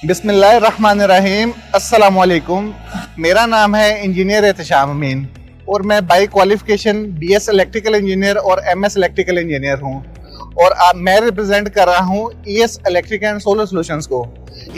बिस्मिल्लाहिर्रहमानिर्रहीम, अस्सलामुअलैकुम। मेरा नाम है इंजीनियर एहतशाम अमीन और मैं by qualification BS electrical engineer और एमएस इलेक्ट्रिकल इंजीनियर हूँ और मैं रिप्रेजेंट कर रहा हूँ ES electric and solar solutions को।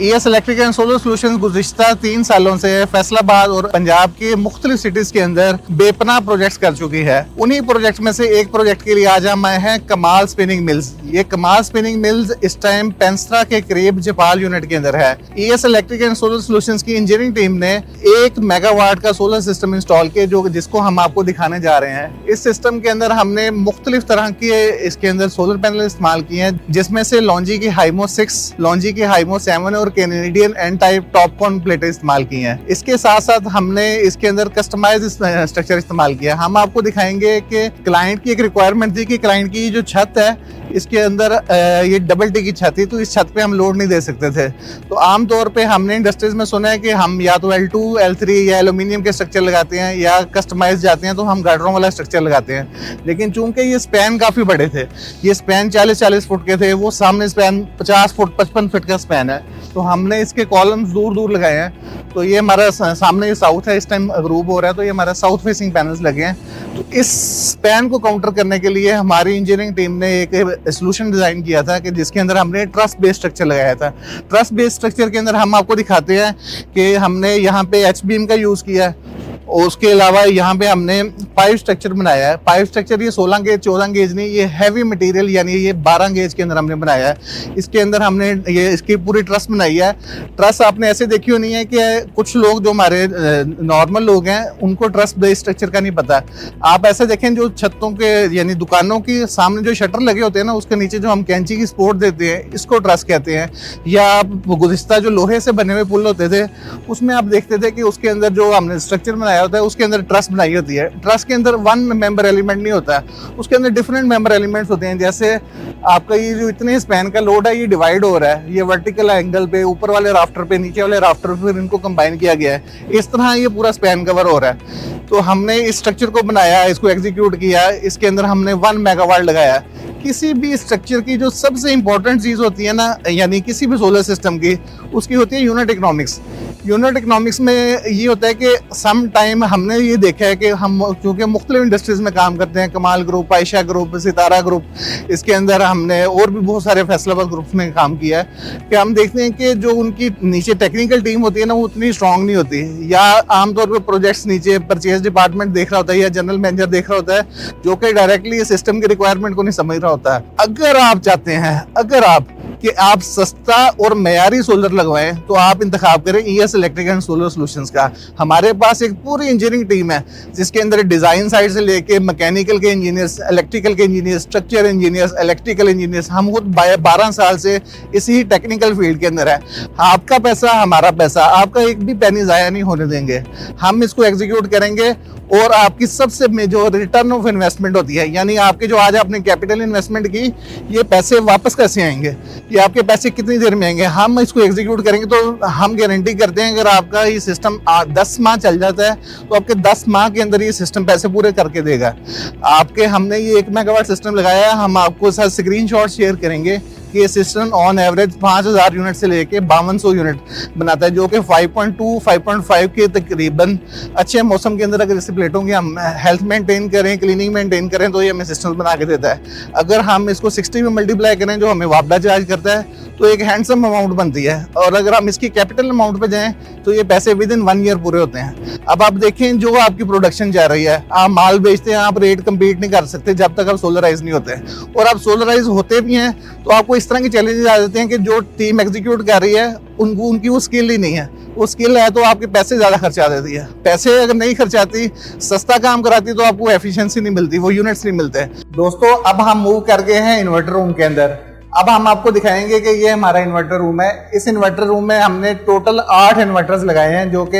ES electric and solar solutions गुज़िश्ता 3 सालों से फैसलाबाद और पंजाब के मुख्तलिफ सिटीज़ के अंदर बेपनाह प्रोजेक्ट्स कर चुकी है। उन्हीं प्रोजेक्ट्स में से एक प्रोजेक्ट के लिए आज हम आए हैं कमाल स्पिनिंग मिल्स। ये कमाल स्पिनिंग मिल्स इस टाइम पेंसरा के करीब जपाल यूनिट के अंदर है। ES electric and solar solutions की इंजीनियरिंग टीम ने 1 मेगावाट का सोलर सिस्टम इंस्टॉल किया जिसको हम आपको दिखाने जा रहे हैं। इस सिस्टम के अंदर हमने मुख्तलिफ तरह के इसके अंदर सोलर पैनल इस्तेमाल किए हैं, जिसमें से लॉन्जी की हाइमो 6, लॉन्जी की हाइमो 7 और कैनेडियन एन टाइप टॉपकॉन प्लेटें इस्तेमाल की हैं। इसके साथ साथ हमने इसके अंदर कस्टमाइज स्ट्रक्चर इस्तेमाल किया। हम आपको दिखाएंगे कि क्लाइंट की एक रिक्वायरमेंट थी कि क्लाइंट की जो छत है इसके अंदर ये डबल टी की छत थी, तो इस छत पे हम लोड नहीं दे सकते थे। तो आमतौर पे हमने इंडस्ट्रीज में सुना है कि हम या तो L2, L3 या एल्यूमिनियम के स्ट्रक्चर लगाते हैं या कस्टमाइज जाते हैं तो हम गार्डरों वाला स्ट्रक्चर लगाते हैं। लेकिन चूंकि ये स्पैन काफ़ी बड़े थे, ये स्पैन 40-40 फुट के थे, वो सामने स्पैन 50 फुट 55 फुट का स्पैन है, तो हमने इसके कॉलम्स दूर दूर लगाए हैं। तो ये हमारा सामने साउथ है, इस टाइम ग्रूप हो रहा है, तो ये हमारा साउथ फेसिंग पैनल्स लगे हैं। तो इस स्पैन को काउंटर करने के लिए हमारी इंजीनियरिंग टीम ने एक सोल्यूशन डिजाइन किया था कि जिसके अंदर हमने ट्रस बेस्ड स्ट्रक्चर लगाया था। ट्रस बेस्ड स्ट्रक्चर के अंदर हम आपको दिखाते हैं कि हमने यहाँ पे एच बीम का यूज किया है और उसके अलावा यहाँ पे हमने पाइप स्ट्रक्चर बनाया है। पाइप स्ट्रक्चर ये 16 गेज 14 गेज नहीं, ये हैवी मटेरियल यानी ये 12 गेज के अंदर हमने बनाया है। इसके अंदर हमने ये इसकी पूरी ट्रस बनाई है। ट्रस आपने ऐसे देखी होनी है कि कुछ लोग जो हमारे नॉर्मल लोग हैं उनको ट्रस बेस्ड स्ट्रक्चर का नहीं पता। आप ऐसे देखें जो छतों के यानी दुकानों के सामने जो शटर लगे होते हैं ना, उसके नीचे जो हम कैंची की सपोर्ट देते हैं इसको ट्रस कहते हैं। या गुज़िश्ता जो लोहे से बने हुए पुल होते थे उसमें आप देखते थे कि उसके अंदर जो हमने स्ट्रक्चर बनाया होता है उसके अंदर ट्रस बनाई होती है। ट्रस के अंदर 1 मेंबर एलिमेंट नहीं होता है, उसके अंदर डिफरेंट मेंबर एलिमेंट्स होते हैं। जैसे आपका ये जो इतने स्पैन का लोड है ये डिवाइड हो रहा है, ये वर्टिकल एंगल पे ऊपर वाले राफ्टर पे नीचे वाले राफ्टर पे इनको कंबाइन किया गया है। इस तरह ये पूरा स्पैन कवर हो रहा है। तो हमने इस स्ट्रक्चर को बनाया, इसको एग्जीक्यूट किया, इसके अंदर हमने 1 मेगावाट लगाया। किसी भी स्ट्रक्चर की जो सबसे इंपॉर्टेंट चीज़ होती है ना, यानी किसी भी सोलर सिस्टम की, उसकी होती है यूनिट इकोनॉमिक्स। यूनिट इकोनॉमिक्स में ये होता है कि सम टाइम हमने ये देखा है कि हम चूँकि मुख्तलिफ इंडस्ट्रीज़ में काम करते हैं, कमाल ग्रुप, आयशा ग्रुप, सितारा ग्रुप, इसके अंदर हमने और भी बहुत सारे फैसलाबाद ग्रुप्स में काम किया है कि हम देखते हैं कि जो उनकी नीचे टेक्निकल टीम होती है ना वो उतनी स्ट्रांग नहीं होती, या आमतौर पर प्रोजेक्ट्स नीचे परचेज डिपार्टमेंट देख रहा होता है या जनरल मैनेजर देख रहा होता है जो कि डायरेक्टली सिस्टम की रिक्वायरमेंट को नहीं समझ रहा होता है। अगर आप चाहते हैं कि आप सस्ता और मयारी सोलर लगवाएं तो आप इंतखाब करें ES electric and solar solutions का। हमारे पास एक पूरी इंजीनियरिंग टीम है जिसके अंदर डिजाइन साइड से लेके मैकेनिकल के इंजीनियर्स, इलेक्ट्रिकल के engineers, structure engineers, electrical engineers, हम खुद 12 साल से इसी टेक्निकल फील्ड के अंदर है। आपका पैसा हमारा पैसा, आपका एक भी पेनी ज़ाया नहीं होने देंगे। हम इसको एग्जीक्यूट करेंगे और आपकी सबसे जो रिटर्न ऑफ इन्वेस्टमेंट होती है, यानी आपके जो आज आपने कैपिटल इन्वेस्टमेंट की, ये पैसे वापस कैसे आएंगे, ये आपके पैसे कितनी देर में आएंगे, हम इसको एग्जीक्यूट करेंगे। तो हम गारंटी करते हैं अगर आपका ये सिस्टम 10 माह चल जाता है तो आपके 10 माह के अंदर ये सिस्टम पैसे पूरे करके देगा। आपके हमने ये 1 मेगावाट सिस्टम लगाया है, हम आपको साथ स्क्रीनशॉट शेयर करेंगे कि ये सिस्टम ऑन एवरेज 5000 यूनिट से लेके 5200 यूनिट बनाता है, जो कि 5.2-5.5 के तकरीबन अच्छे मौसम के अंदर अगर इस प्लेटों की हम हेल्थ मेंटेन करें, क्लीनिंग मेंटेन करें तो ये हमें सिस्टम बना के देता है। अगर हम इसको 60 में मल्टीप्लाई करें जो हमें वापडा चार्ज करता है तो एक हैंडसम अमाउंट बनती है, और अगर हम इसकी कैपिटल अमाउंट पे जाएं तो ये पैसे विद इन 1 ईयर पूरे होते हैं। अब आप देखें जो आपकी प्रोडक्शन जा रही है, आप माल बेचते हैं, आप रेट कम्पीट नहीं कर सकते जब तक आप सोलराइज नहीं होते, और आप सोलराइज होते भी हैं तो आपको इस तरह के चैलेंजेस आ जाते हैं कि जो टीम एग्जीक्यूट कर रही है उनकी वो स्किल ही नहीं है। वो स्किल है तो आपके पैसे ज़्यादा खर्चा देती है। पैसे अगर नहीं खर्चाती, सस्ता काम कराती तो आपको एफिशिएंसी नहीं मिलती, वो यूनिट्स नहीं मिलते। दोस्तों अब हम मूव कर गए हैं इन्वर्टर रूम के अंदर। अब हम आपको दिखाएंगे कि ये हमारा इन्वर्टर रूम है। इस इन्वर्टर रूम में हमने टोटल 8 इन्वर्टर्स लगाए हैं जो कि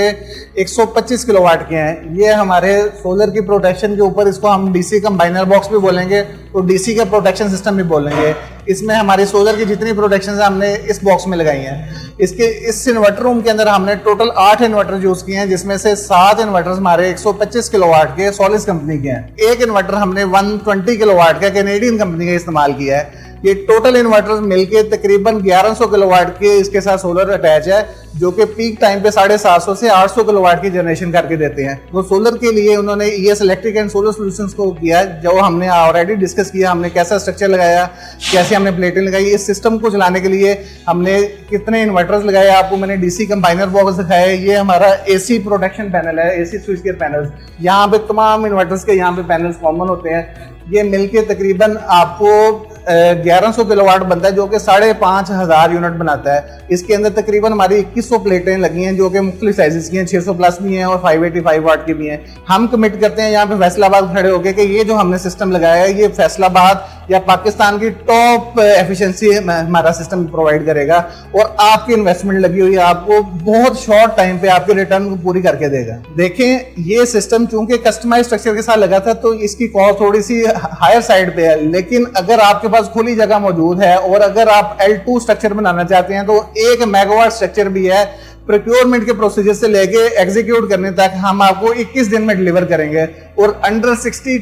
125 किलोवाट के हैं। ये हमारे सोलर की प्रोटेक्शन के ऊपर, इसको हम डीसी कंबाइनर बॉक्स भी बोलेंगे तो डीसी का प्रोटेक्शन सिस्टम भी बोलेंगे। इसमें हमारी सोलर की जितनी प्रोटेक्शन है हमने इस बॉक्स में लगाई हैं। इस इन्वर्टर रूम के अंदर हमने टोटल 8 इन्वर्टर यूज किए हैं, जिसमें से 7 इन्वर्टर्स हमारे 125 किलोवाट के सॉलिस कंपनी के हैं। एक इन्वर्टर हमने 120 किलोवाट का कैनेडियन कंपनी का इस्तेमाल किया है। ये टोटल इन्वर्टर्स मिलके तकरीबन 1100 किलोवाट के इसके साथ सोलर अटैच है, जो कि पीक टाइम पे 750 से 800 किलोवाट की जनरेशन करके देते हैं। तो सोलर के लिए उन्होंने ES electric and solar solutions को किया, जो हमने ऑलरेडी डिस्कस किया, हमने कैसा स्ट्रक्चर लगाया, कैसे हमने प्लेटें लगाई। इस सिस्टम को चलाने के लिए हमने कितने इन्वर्टर्स लगाए, आपको मैंने डीसी कंबाइनर बॉक्स दिखाया है। ये हमारा एसी प्रोटेक्शन पैनल है, एसी स्विच गेयर पैनल। यहाँ पे तमाम इन्वर्टर्स के यहाँ पे पैनल्स कॉमन होते हैं। ये मिलके तकरीबन आपको 1100 किलोवाट बनता है, जो कि 5500 यूनिट बनाता है। इसके अंदर तकरीबन हमारी 2100 प्लेटें लगी हैं, जो कि मुख्तलिफ साइजेस की हैं, 600 प्लस भी हैं और 585 वाट की भी हैं। हम कमिट करते हैं यहाँ पे फैसलाबाद खड़े होकर कि ये जो हमने सिस्टम लगाया है, ये फैसलाबाद या पाकिस्तान की टॉप एफिशिएंसी हमारा सिस्टम प्रोवाइड करेगा और आपकी इन्वेस्टमेंट लगी हुई है, आपको बहुत शॉर्ट टाइम पे आपके रिटर्न को पूरी करके देगा। देखें, ये सिस्टम चूंकि कस्टमाइज स्ट्रक्चर के साथ लगा था, तो इसकी कॉस्ट थोड़ी सी हायर साइड पे है, लेकिन अगर आपके पास खुली जगह मौजूद है और अगर आप L2 स्ट्रक्चर बनाना चाहते हैं, तो 1 मेगावाट स्ट्रक्चर भी है। प्रोक्योरमेंट के प्रोसीजर से लेके एग्जीक्यूट करने तक हम आपको 21 दिन में डिलीवर करेंगे और अंडर 60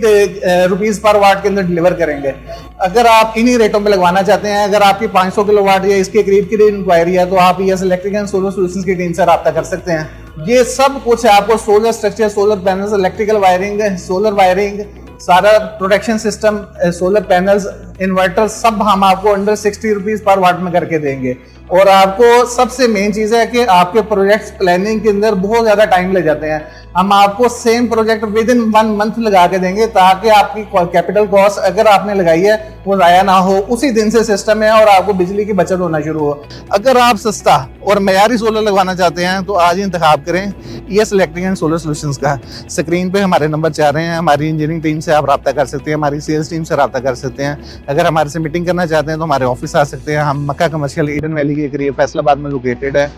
रुपीज पर वाट के अंदर डिलीवर करेंगे। अगर आप इन्हीं रेटों पे लगवाना चाहते हैं, अगर आपकी 500 किलोवाट या इसके करीब की इंक्वायरी है, तो आप ES electric and solar solutions की टीम से रब्ता कर सकते हैं। ये सब कुछ है आपको, solar structure, solar panels, electrical wiring, solar wiring, सारा protection system, solar panels, inverter, सब हम आपको अंडर 60 रुपीज पर वाट में करके देंगे। और आपको सबसे मेन चीज है कि आपके प्रोजेक्ट प्लानिंग के अंदर बहुत ज्यादा टाइम ले जाते हैं, हम आपको same project with in 1 month लगा के देंगे, ताकि आपकी कैपिटल कॉस्ट अगर आपने लगाई है वो जाया ना हो, उसी दिन से सिस्टम है और आपको बिजली की बचत होना शुरू हो। अगर आप सस्ता और मयारी सोलर लगवाना चाहते हैं, तो आज ही इंतखाब करें ES electric and solar solutions का। स्क्रीन पे हमारे नंबर चाह रहे हैं, हमारी इंजीनियरिंग टीम से आप रब्ता कर सकते हैं, हमारी सेल्स टीम से रब्ता कर सकते हैं। अगर हमारे से मीटिंग करना चाहते हैं तो हमारे ऑफिस आ सकते हैं। हम मक्का कमर्शियल ईडन वैली के करीब फैसलाबाद में लोकेटेड है।